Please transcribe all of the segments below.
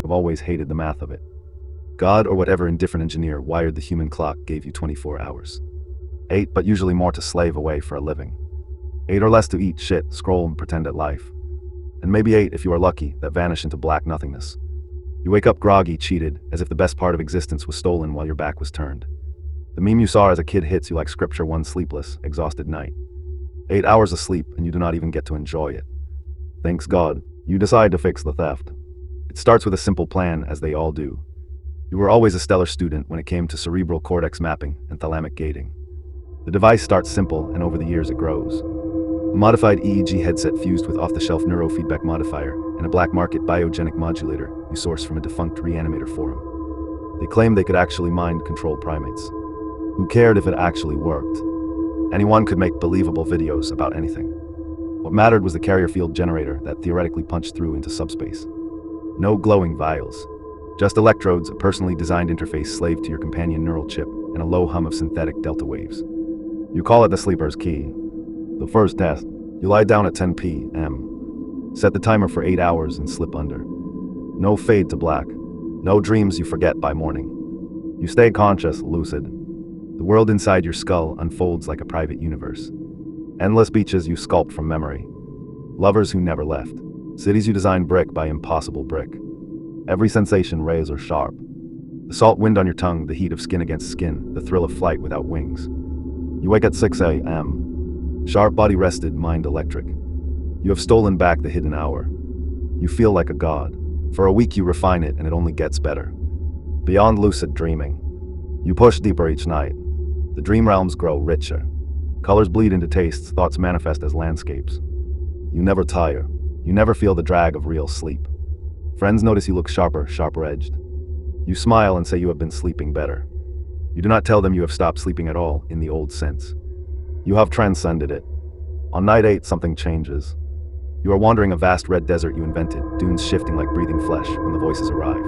I've always hated the math of it. God or whatever indifferent engineer wired the human clock gave you 24 hours. 8, but usually more to slave away for a living. 8 or less to eat, shit, scroll, and pretend at life. And maybe 8, if you are lucky, that vanish into black nothingness. You wake up groggy, cheated, as if the best part of existence was stolen while your back was turned. The meme you saw as a kid hits you like scripture one sleepless, exhausted night. 8 hours of sleep, and you do not even get to enjoy it. Thanks God, you decide to fix the theft. It starts with a simple plan, as they all do. You were always a stellar student when it came to cerebral cortex mapping and thalamic gating. The device starts simple, and over the years it grows. A modified EEG headset fused with off-the-shelf neurofeedback modifier and a black market biogenic modulator you source from a defunct reanimator forum. They claimed they could actually mind control primates. Who cared if it actually worked? Anyone could make believable videos about anything. What mattered was the carrier field generator that theoretically punched through into subspace. No glowing vials. Just electrodes, a personally designed interface slaved to your companion neural chip, and a low hum of synthetic delta waves. You call it the Sleeper'S Key. The first test. You lie down at 10 p.m. Set the timer for 8 hours and slip under. No fade to black. No dreams you forget by morning. You stay conscious, lucid. The world inside your skull unfolds like a private universe. Endless beaches you sculpt from memory. Lovers who never left. Cities you design brick by impossible brick. Every sensation razor sharp. The salt wind on your tongue, the heat of skin against skin, the thrill of flight without wings. You wake at 6 a.m. Sharp body rested, mind electric. You have stolen back the hidden hour. You feel like a god. For a week you refine it and it only gets better. Beyond lucid dreaming. You push deeper each night. The dream realms grow richer. Colors bleed into tastes, thoughts manifest as landscapes. You never tire. You never feel the drag of real sleep. Friends notice you look sharper, sharper-edged. You smile and say you have been sleeping better. You do not tell them you have stopped sleeping at all, in the old sense. You have transcended it. On night 8, something changes. You are wandering a vast red desert you invented, dunes shifting like breathing flesh when the voices arrive.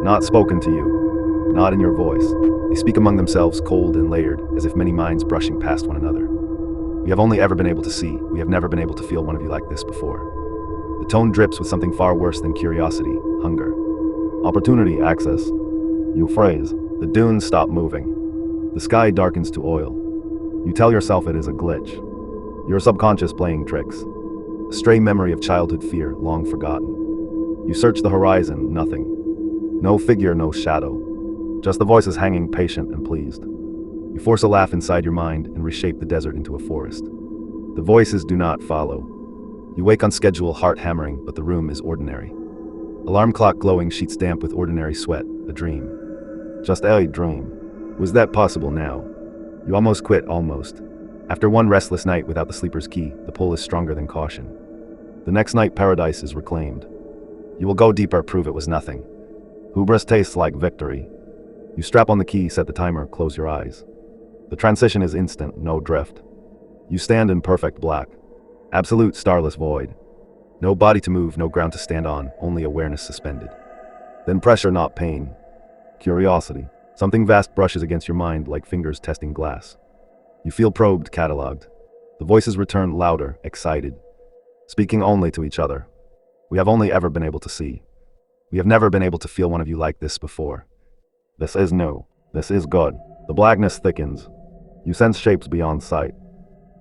Not spoken to you. Not in your voice. They speak among themselves, cold and layered, as if many minds brushing past one another. We have only ever been able to see. We have never been able to feel one of you like this before. The tone drips with something far worse than curiosity, hunger. Opportunity, access. You phrase. The dunes stop moving. The sky darkens to oil. You tell yourself it is a glitch. Your subconscious playing tricks. A stray memory of childhood fear, long forgotten. You search the horizon, nothing. No figure, no shadow. Just the voices hanging patient and pleased. You force a laugh inside your mind and reshape the desert into a forest. The voices do not follow. You wake on schedule, heart hammering, but the room is ordinary. Alarm clock glowing, sheets damp with ordinary sweat, a dream. Just a dream. Was that possible now? You almost quit, almost. After one restless night without the sleeper's key, the pull is stronger than caution. The next night, paradise is reclaimed. You will go deeper, prove it was nothing. Hubris tastes like victory. You strap on the key, set the timer, close your eyes. The transition is instant, no drift. You stand in perfect black. Absolute starless void. No body to move, no ground to stand on, only awareness suspended. Then pressure, not pain. Curiosity. Something vast brushes against your mind like fingers testing glass. You feel probed, cataloged. The voices return louder, excited. Speaking only to each other. We have only ever been able to see. We have never been able to feel one of you like this before. This is new. This is good. The blackness thickens. You sense shapes beyond sight.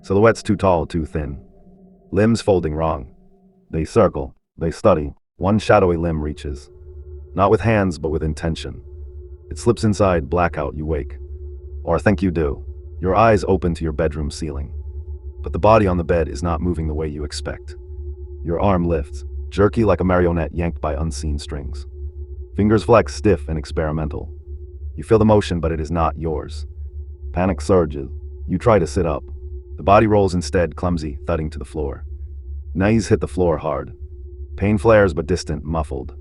Silhouettes too tall, too thin. Limbs folding wrong. They circle. They study. One shadowy limb reaches. Not with hands, but with intention. It slips inside, blackout, you wake. Or think you do. Your eyes open to your bedroom ceiling. But the body on the bed is not moving the way you expect. Your arm lifts, jerky like a marionette yanked by unseen strings. Fingers flex, stiff and experimental. You feel the motion, but it is not yours. Panic surges. You try to sit up. The body rolls instead, clumsy, thudding to the floor. Knees hit the floor hard. Pain flares, but distant, muffled.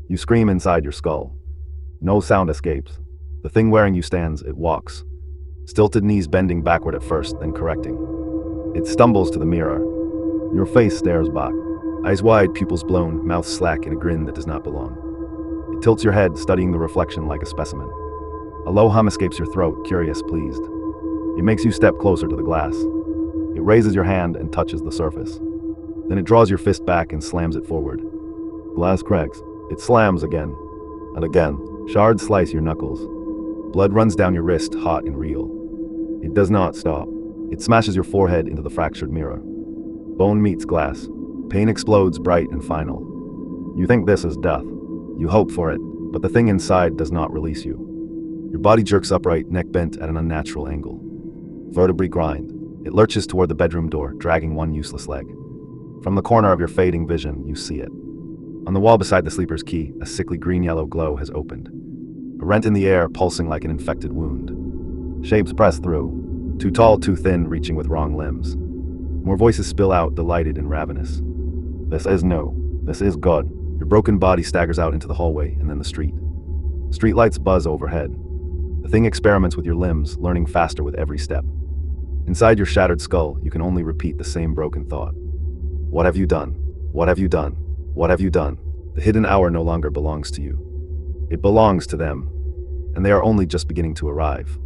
You scream inside your skull. No sound escapes. The thing wearing you stands, it walks. Stilted knees bending backward at first, then correcting. It stumbles to the mirror. Your face stares back. Eyes wide, pupils blown, mouth slack in a grin that does not belong. It tilts your head, studying the reflection like a specimen. A low hum escapes your throat, curious, pleased. It makes you step closer to the glass. It raises your hand and touches the surface. Then it draws your fist back and slams it forward. Glass cracks. It slams again and again. Shards slice your knuckles. Blood runs down your wrist, hot and real. It does not stop. It smashes your forehead into the fractured mirror. Bone meets glass. Pain explodes bright and final. You think this is death. You hope for it, but the thing inside does not release you. Your body jerks upright, neck bent at an unnatural angle. Vertebrae grind. It lurches toward the bedroom door, dragging one useless leg. From the corner of your fading vision, you see it. On the wall beside the Sleeper'S Key, a sickly green-yellow glow has opened. A rent in the air, pulsing like an infected wound. Shapes press through. Too tall, too thin, reaching with wrong limbs. More voices spill out, delighted and ravenous. This is no. This is God. Your broken body staggers out into the hallway and then the street. Streetlights buzz overhead. The thing experiments with your limbs, learning faster with every step. Inside your shattered skull, you can only repeat the same broken thought. What have you done? What have you done? What have you done? The hidden hour no longer belongs to you. It belongs to them, and they are only just beginning to arrive.